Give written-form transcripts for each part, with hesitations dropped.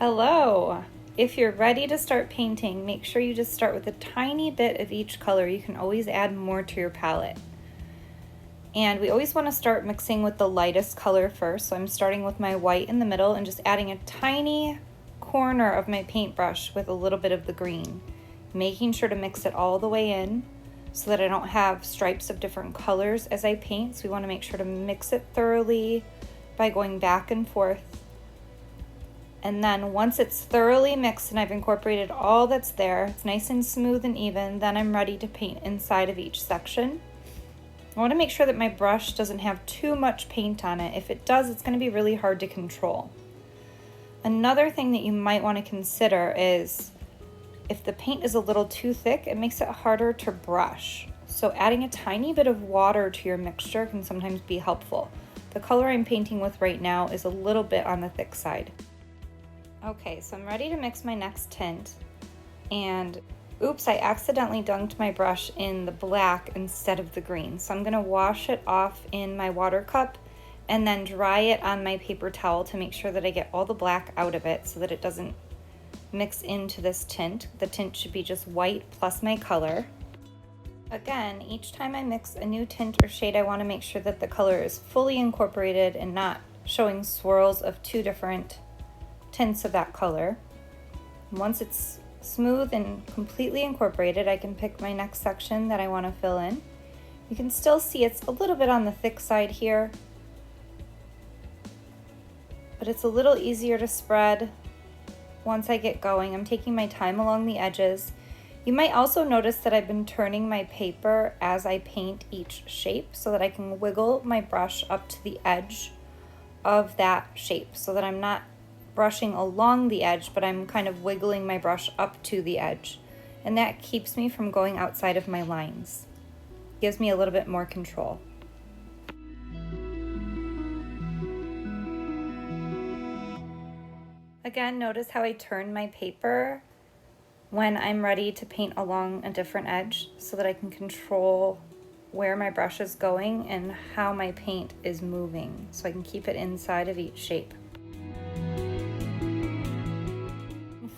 Hello! If you're ready to start painting, make sure you just start with a tiny bit of each color. You can always add more to your palette. And we always want to start mixing with the lightest color first. So I'm starting with my white in the middle and just adding a tiny corner of my paintbrush with a little bit of the green. Making sure to mix it all the way in so that I don't have stripes of different colors as I paint. So we want to make sure to mix it thoroughly by going back and forth. And then once it's thoroughly mixed and I've incorporated all that's there, it's nice and smooth and even, then I'm ready to paint inside of each section. I want to make sure that my brush doesn't have too much paint on it. If it does, it's going to be really hard to control. Another thing that you might want to consider is if the paint is a little too thick, it makes it harder to brush. So adding a tiny bit of water to your mixture can sometimes be helpful. The color I'm painting with right now is a little bit on the thick side. Okay, so I'm ready to mix my next tint, and oops, I accidentally dunked my brush in the black instead of the green. So I'm gonna wash it off in my water cup and then dry it on my paper towel to make sure that I get all the black out of it so that it doesn't mix into this tint. The tint should be just white plus my color. Again, each time I mix a new tint or shade, I wanna make sure that the color is fully incorporated and not showing swirls of two different tints of that color. Once it's smooth and completely incorporated, I can pick my next section that I want to fill in. You can still see it's a little bit on the thick side here, but it's a little easier to spread once I get going. I'm taking my time along the edges. You might also notice that I've been turning my paper as I paint each shape so that I can wiggle my brush up to the edge of that shape so that I'm not brushing along the edge, but I'm kind of wiggling my brush up to the edge. And that keeps me from going outside of my lines. Gives me a little bit more control. Again, notice how I turn my paper when I'm ready to paint along a different edge so that I can control where my brush is going and how my paint is moving so I can keep it inside of each shape.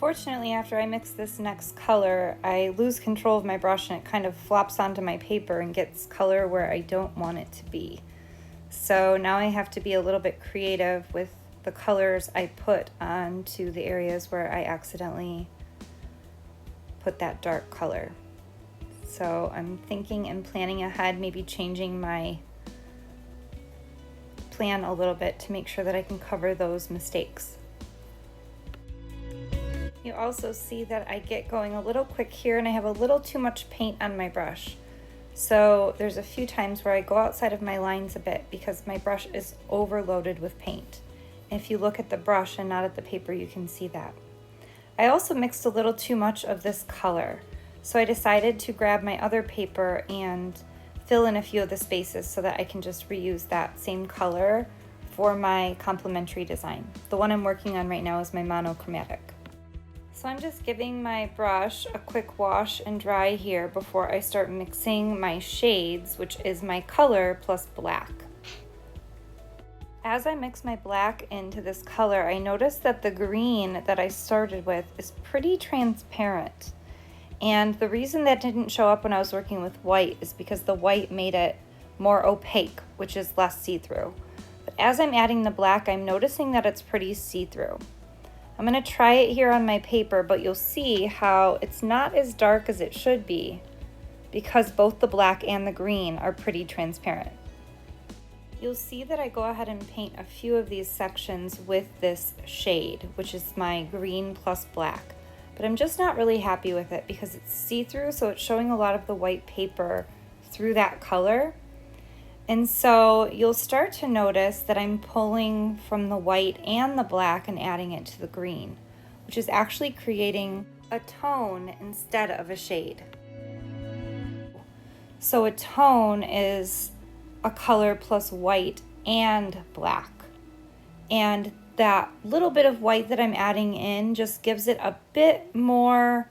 Unfortunately, after I mix this next color, I lose control of my brush and it kind of flops onto my paper and gets color where I don't want it to be. So now I have to be a little bit creative with the colors I put onto the areas where I accidentally put that dark color. So I'm thinking and planning ahead, maybe changing my plan a little bit to make sure that I can cover those mistakes. You also see that I get going a little quick here and I have a little too much paint on my brush. So there's a few times where I go outside of my lines a bit because my brush is overloaded with paint. If you look at the brush and not at the paper, you can see that. I also mixed a little too much of this color. So I decided to grab my other paper and fill in a few of the spaces so that I can just reuse that same color for my complementary design. The one I'm working on right now is my Monochromatic. So I'm just giving my brush a quick wash and dry here before I start mixing my shades, which is my color plus black. As I mix my black into this color, I noticed that the green that I started with is pretty transparent. And the reason that didn't show up when I was working with white is because the white made it more opaque, which is less see-through. But as I'm adding the black, I'm noticing that it's pretty see-through. I'm going to try it here on my paper, but you'll see how it's not as dark as it should be because both the black and the green are pretty transparent. You'll see that I go ahead and paint a few of these sections with this shade, which is my green plus black. But I'm just not really happy with it because it's see-through, so it's showing a lot of the white paper through that color. And so you'll start to notice that I'm pulling from the white and the black and adding it to the green, which is actually creating a tone instead of a shade. So a tone is a color plus white and black. And that little bit of white that I'm adding in just gives it a bit more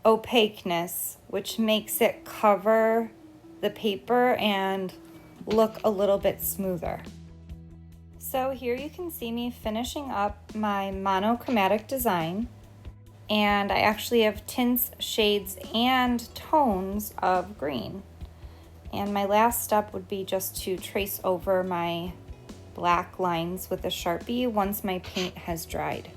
opaqueness, which makes it cover the paper and look a little bit smoother. So here you can see me finishing up my monochromatic design, and I actually have tints, shades, and tones of green. And my last step would be just to trace over my black lines with a Sharpie once my paint has dried.